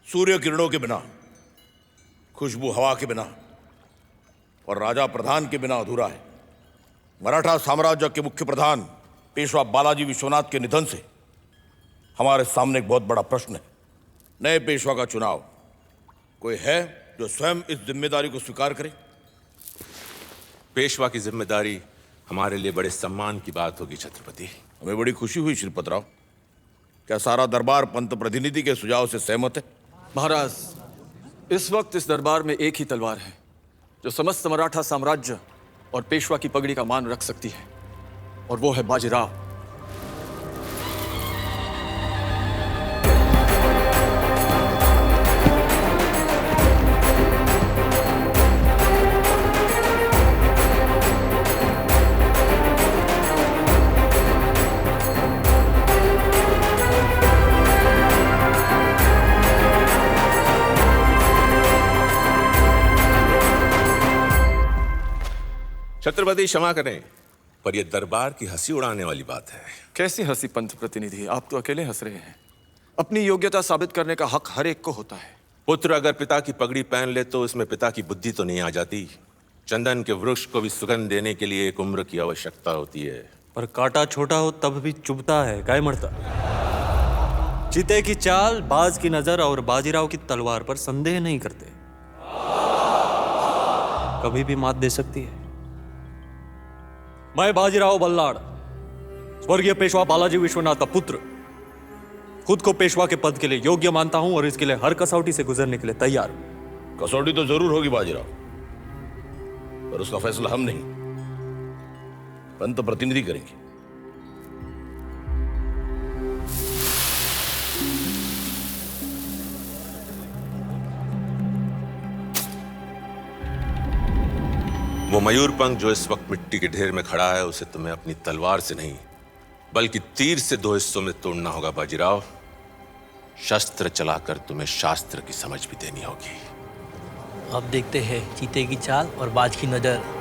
सूर्य किरणों के बिना, खुशबू हवा के बिना और राजा प्रधान के बिना अधूरा है। मराठा साम्राज्य के मुख्य प्रधान पेशवा बालाजी विश्वनाथ के निधन से हमारे सामने एक बहुत बड़ा प्रश्न है। नए पेशवा का चुनाव। कोई है जो स्वयं इस जिम्मेदारी को स्वीकार करे? पेशवा की जिम्मेदारी हमारे लिए बड़े सम्मान की बात होगी छत्रपति। हमें बड़ी खुशी हुई श्रीपत राव। क्या सारा दरबार पंत प्रतिनिधि के सुझाव से सहमत है? महाराज, इस वक्त इस दरबार में एक ही तलवार है जो समस्त मराठा साम्राज्य और पेशवा की पगड़ी का मान रख सकती है, और वो है बाजीराव। छत्रपति क्षमा करें, पर यह दरबार की हंसी उड़ाने वाली बात है। कैसी हंसी पंत प्रतिनिधि, आप तो अकेले हंस रहे हैं। अपनी योग्यता साबित करने का हक हर एक को होता है। पुत्र अगर पिता की पगड़ी पहन ले तो इसमें पिता की बुद्धि तो नहीं आ जाती। चंदन के वृक्ष को भी सुगंध देने के लिए एक उम्र की आवश्यकता होती है। पर कांटा छोटा हो तब भी चुभता है, काय मरता। चीते की चाल, बाज की नजर और बाजीराव की तलवार पर संदेह नहीं करते। कभी भी मात दे सकती है। मैं बाजीराव बल्लाड़, स्वर्गीय पेशवा बालाजी विश्वनाथ का पुत्र, खुद को पेशवा के पद के लिए योग्य मानता हूं और इसके लिए हर कसौटी से गुजरने के लिए तैयार हूं। कसौटी तो जरूर होगी बाजीराव, पर उसका फैसला हम नहीं, पंत प्रतिनिधि करेंगे। वो मयूरपंख जो इस वक्त मिट्टी के ढेर में खड़ा है, उसे तुम्हें अपनी तलवार से नहीं बल्कि तीर से 2 हिस्सों में तोड़ना होगा बाजीराव। शस्त्र चलाकर तुम्हें शास्त्र की समझ भी देनी होगी। अब देखते हैं चीते की चाल और बाज की नजर।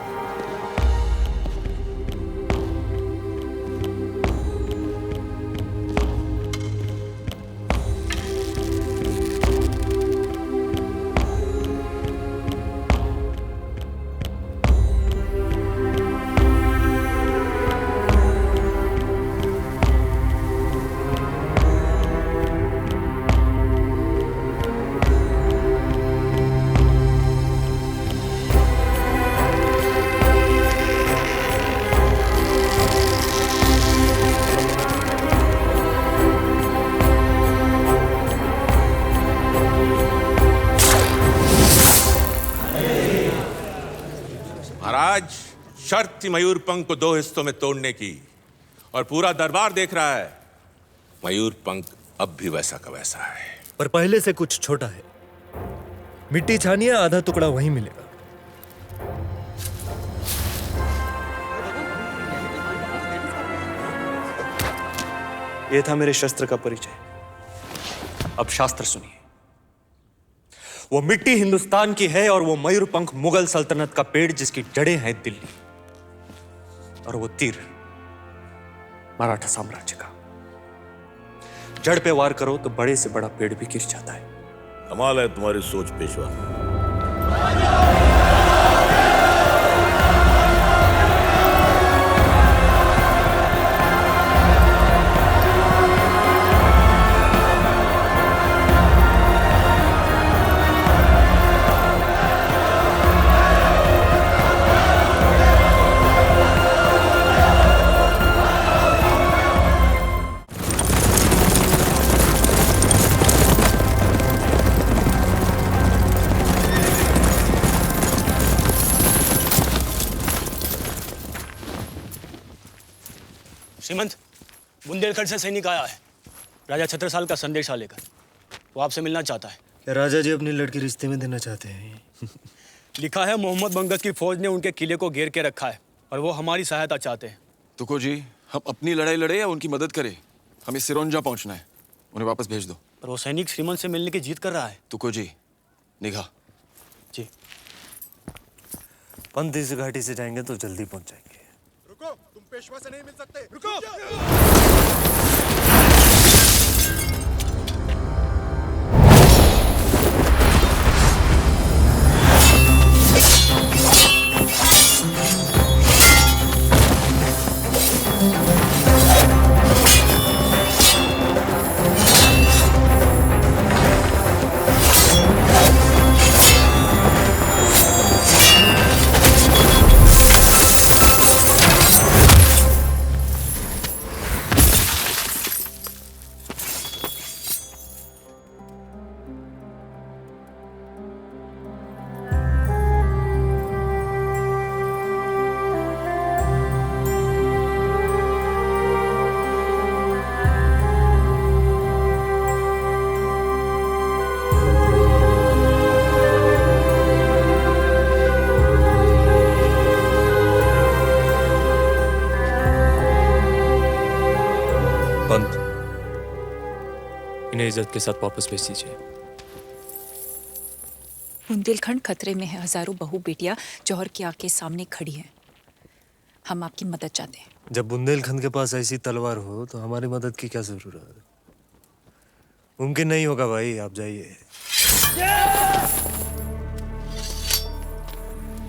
महाराज, शर्त थी मयूरपंख को 2 हिस्सों में तोड़ने की, और पूरा दरबार देख रहा है। मयूरपंख अब भी वैसा का वैसा है, पर पहले से कुछ छोटा है। मिट्टी छानिए, आधा टुकड़ा वहीं मिलेगा। यह था मेरे शस्त्र का परिचय। अब शास्त्र सुनिए। वो मिट्टी हिंदुस्तान की है और वो मयूरपंख मुगल सल्तनत का पेड़ जिसकी जड़ें हैं दिल्ली, और वो तीर मराठा साम्राज्य का। जड़ पे वार करो तो बड़े से बड़ा पेड़ भी गिर जाता है। कमाल है तुम्हारी सोच पेशवा। श्रीमंत, बुंदेलखंड से सैनिक आया है, राजा छत्रसाल का संदेशा लेकर। वो आपसे मिलना चाहता है। क्या राजा जी अपनी लड़की रिश्ते में देना चाहते हैं? लिखा है मोहम्मद बंगत की फौज ने उनके किले को घेर के रखा है और वो हमारी सहायता चाहते हैं। तुको जी, हम अपनी लड़ाई लड़े या उनकी मदद करें? हमें सिरोंजा पहुंचना है, उन्हें वापस भेज दो। पर वो सैनिक श्रीमंत से मिलने की जिद कर रहा है। तुको जी, निगाह। जी। पंत इस घाटी से जाएंगे तो जल्दी पहुंच जाएंगे। रुको, तुम पेशवा से नहीं मिल सकते। रुको। इन्हें इज्जत के साथ वापस भेज दीजिए। बुंदेलखंड खतरे में है। हजारों बहू बेटियां जौहर की आंख के सामने खड़ी हैं। हम आपकी मदद चाहते हैं। जब बुंदेलखंड के पास ऐसी तलवार हो तो हमारी मदद की क्या जरूरत है? मुमकिन नहीं होगा भाई, आप जाइए।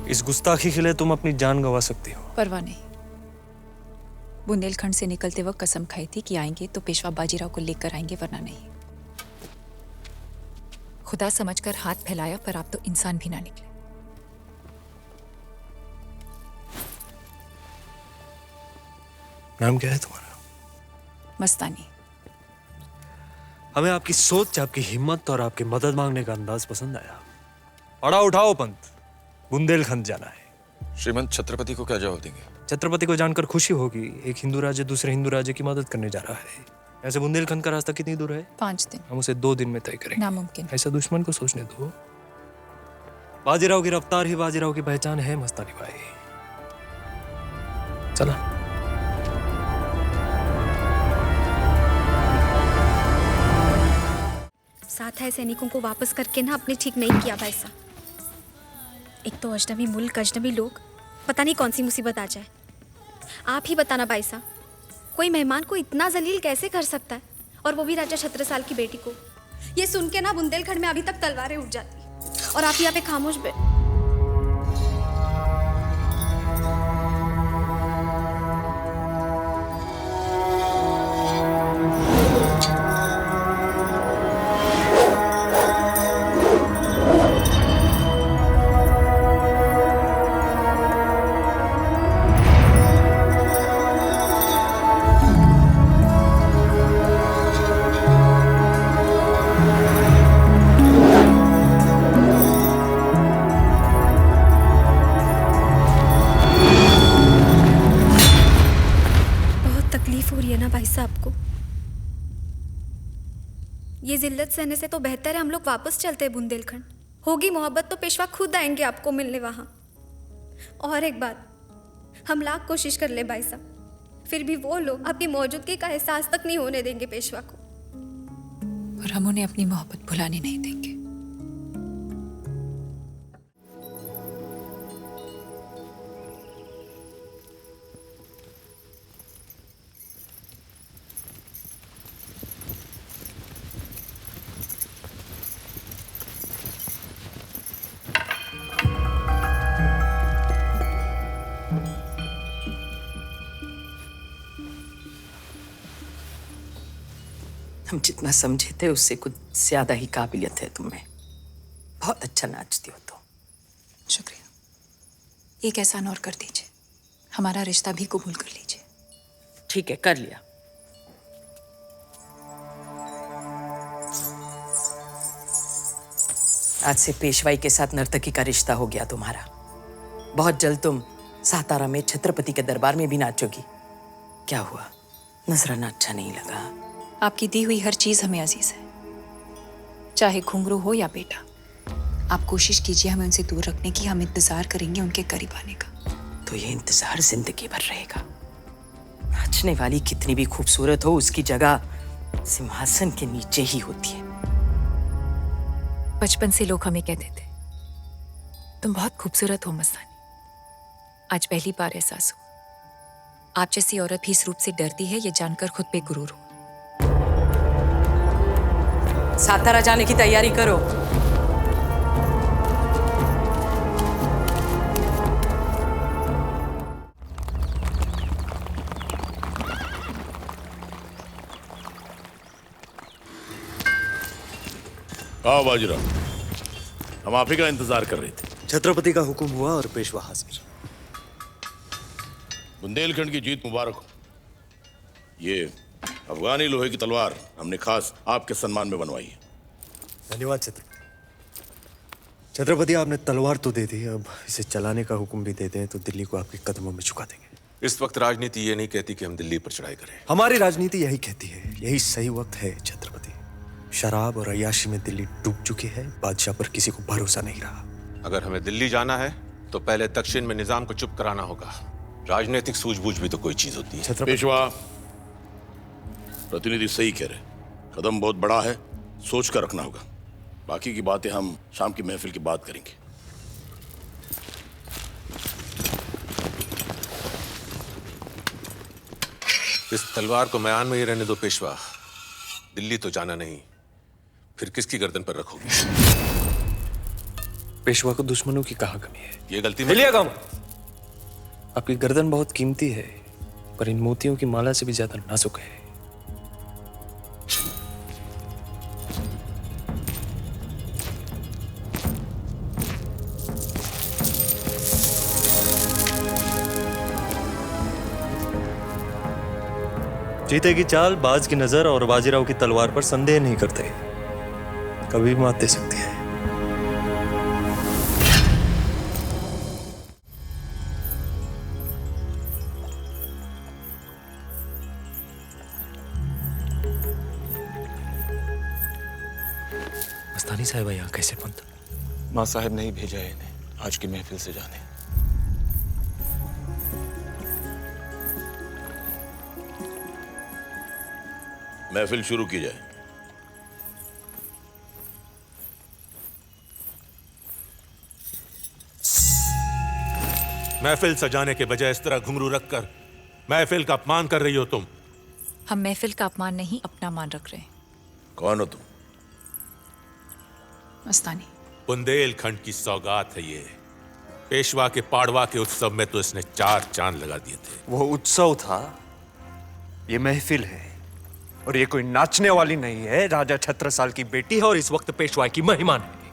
इस गुस्ताखी के लिए तुम अपनी जान गंवा सकती हो। परवाह नहीं। बुंदेलखंड से निकलते वक्त कसम खाई थी कि आएंगे तो पेशवा बाजीराव को लेकर आएंगे, वरना नहीं। खुदा समझकर हाथ फैलाया, पर आप तो इंसान भी ना निकले। नाम क्या है तुम्हारा? मस्तानी। हमें आपकी सोच, आपकी हिम्मत और आपकी मदद मांगने का अंदाज पसंद आया। अड़ा उठाओ पंत, बुंदेलखंड जाना है। श्रीमंत, छत्रपति को क्या जवाब देंगे? छत्रपति को जानकर खुशी होगी। एक हिंदू राज्य दूसरे हिंदू राज्य की मदद करने जा रहा है। ऐसे बुंदेलखंड का रास्ता कितनी दूर है? 5 दिन। हम उसे 2 दिन में तय करेंगे। नामुमकिन। ऐसा दुश्मन को सोचने दो। बाजीराव की रफ्तार ही बाजीराव की पहचान है मस्तानी भाई। चला। साथ आए सैनिकों को वापस करके ना आपने ठीक नहीं किया भाई साहब। एक तो अजनबी मुल्क, अजनबी लोग, पता नहीं कौन सी मुसीबत आ जाए। आप ही बताना भाई साहब, कोई मेहमान को इतना जलील कैसे कर सकता है, और वो भी राजा छत्रसाल की बेटी को। ये सुन के ना बुंदेलखंड में अभी तक तलवारें उठ जाती, और आप यहाँ पे खामोश आपको ये जिल्लत सहने से तो बेहतर है हम लोग वापस चलते हैं बुंदेलखंड। होगी मोहब्बत तो पेशवा खुद आएंगे आपको मिलने वहां। और एक बात, हम लाख कोशिश कर ले भाई साहब, फिर भी वो लोग आपकी मौजूदगी का एहसास तक नहीं होने देंगे पेशवा को। और हम उन्हें अपनी मोहब्बत भुलाने नहीं देंगे। हम जितना समझे थे उससे कुछ ज्यादा ही काबिलियत है तुम्हें। बहुत अच्छा नाचती हो तो। शुक्रिया। एक एहसान और कर दीजिए, हमारा रिश्ता भी कबूल कर लीजिए। ठीक है, कर लिया। आज से पेशवाई के साथ नर्तकी का रिश्ता हो गया तुम्हारा। बहुत जल्द तुम सातारा में छत्रपति के दरबार में भी नाचोगी। क्या हुआ, नजराना अच्छा नहीं लगा? आपकी दी हुई हर चीज हमें अजीज है, चाहे घुंघरू हो या बेटा। आप कोशिश कीजिए हमें उनसे दूर रखने की। हम इंतजार करेंगे उनके करीब आने का। तो ये इंतजार जिंदगी भर रहेगा। नाचने वाली कितनी भी खूबसूरत हो, उसकी जगह सिंहासन के नीचे ही होती है। बचपन से लोग हमें कहते थे तुम बहुत खूबसूरत हो मस्तानी। आज पहली बार एहसास हो, आप जैसी औरत भी इस रूप से डरती है, ये जानकर खुद पे गुरूर हो। सातारा जाने की तैयारी करो। हाँ बाजीराव, हम आप ही का इंतजार कर रहे थे। छत्रपति का हुक्म हुआ और पेशवा हाजिर। बुंदेलखंड की जीत मुबारक हो। ये अफगानी लोहे की तलवार हमने खास आपके सम्मान में बनवाई है। धन्यवाद छत्रपति, आपने तलवार तो दे दी, अब इसे चलाने का हुक्म भी दे दें तो दिल्ली को आपके कदमों में झुका देंगे। इस वक्त राजनीति ये नहीं कहती कि हम दिल्ली पर चढ़ाई करें। हमारी राजनीति यही कहती है, यही सही वक्त है छत्रपति। शराब और अय्याशी में दिल्ली डूब चुकी है, बादशाह पर किसी को भरोसा नहीं रहा। अगर हमें दिल्ली जाना है तो पहले दक्षिण में निजाम को चुप कराना होगा। राजनीतिक सूझबूझ भी तो कोई चीज होती है। पेशवा, प्रतिनिधि सही कह रहे, कदम बहुत बड़ा है सोच कर रखना होगा। बाकी की बातें हम शाम की महफिल की बात करेंगे। इस तलवार को म्यान में ही रहने दो पेशवा। दिल्ली तो जाना नहीं, फिर किसकी गर्दन पर रखोगे? पेशवा को दुश्मनों की कहाँ कमी है? ये गलती हिलिएगा मत। आपकी गर्दन बहुत कीमती है, पर इन मोतियों की माला से भी ज्यादा नाजुक है। चीते की चाल, बाज की नजर और बाजीराव की तलवार पर संदेह नहीं करते। कभी भी मात दे सकती है। मस्तानी साहिबा यहाँ कैसे पंत? माँ साहब ने ही भेजा है इन्हें आज की महफिल से जाने। महफिल शुरू की जाए। महफिल सजाने के बजाय इस तरह घुंघरू रखकर महफिल का अपमान कर रही हो तुम। हम महफिल का अपमान नहीं, अपना मान रख रहे हैं। कौन हो तुम? मस्तानी। बुंदेलखंड की सौगात है ये। पेशवा के पाड़वा के उत्सव में तो इसने 4 चांद लगा दिए थे। वो उत्सव था, ये महफिल है। और ये कोई नाचने वाली नहीं है। राजा छत्रसाल की बेटी है और इस वक्त पेशवा की मेहमान है।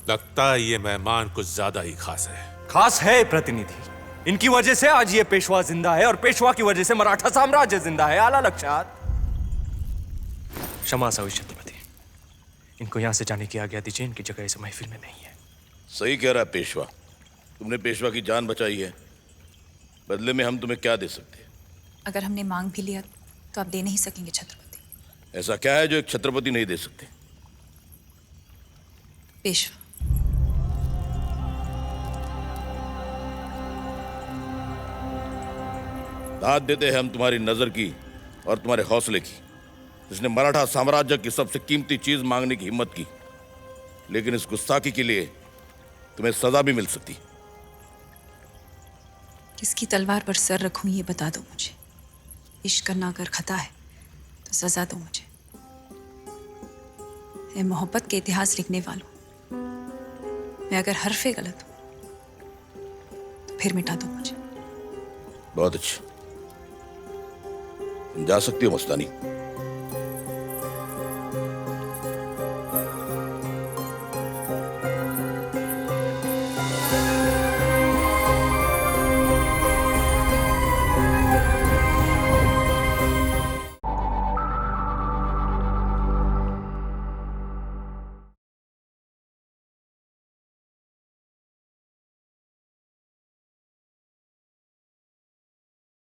लगता है ये मेहमान कुछ ज्यादा ही खास है। खास है प्रतिनिधि। इनकी वजह से आज ये पेशवा जिंदा है और पेशवा की वजह से मराठा साम्राज्य जिंदा है। आला लक्षात। क्षमा सावी छत्रपति, इनको यहां से जाने की आज्ञा दीजिए। इनकी जगह इस महफिल में नहीं है। सही कह रहा है पेशवा। तुमने पेशवा की जान बचाई है, बदले में हम तुम्हें क्या दे सकते हैं? अगर हमने मांग भी लिया तो आप दे नहीं सकेंगे छत्रपति। ऐसा क्या है जो एक छत्रपति नहीं दे सकते? पेशवा। दाद देते हैं हम तुम्हारी नजर की और तुम्हारे हौसले की, जिसने मराठा साम्राज्य की सबसे कीमती चीज मांगने की हिम्मत की। लेकिन इस गुस्ताखी के लिए तुम्हें सजा भी मिल सकती। किसकी तलवार पर सर रखूं ये बता दो मुझे। इश्क करना अगर खता है तो सजा दो मुझे। मैं मोहब्बत के इतिहास लिखने वालों, मैं अगर हरफे गलत हूं तो फिर मिटा दो मुझे। बहुत अच्छा, जा सकती हो मस्तानी।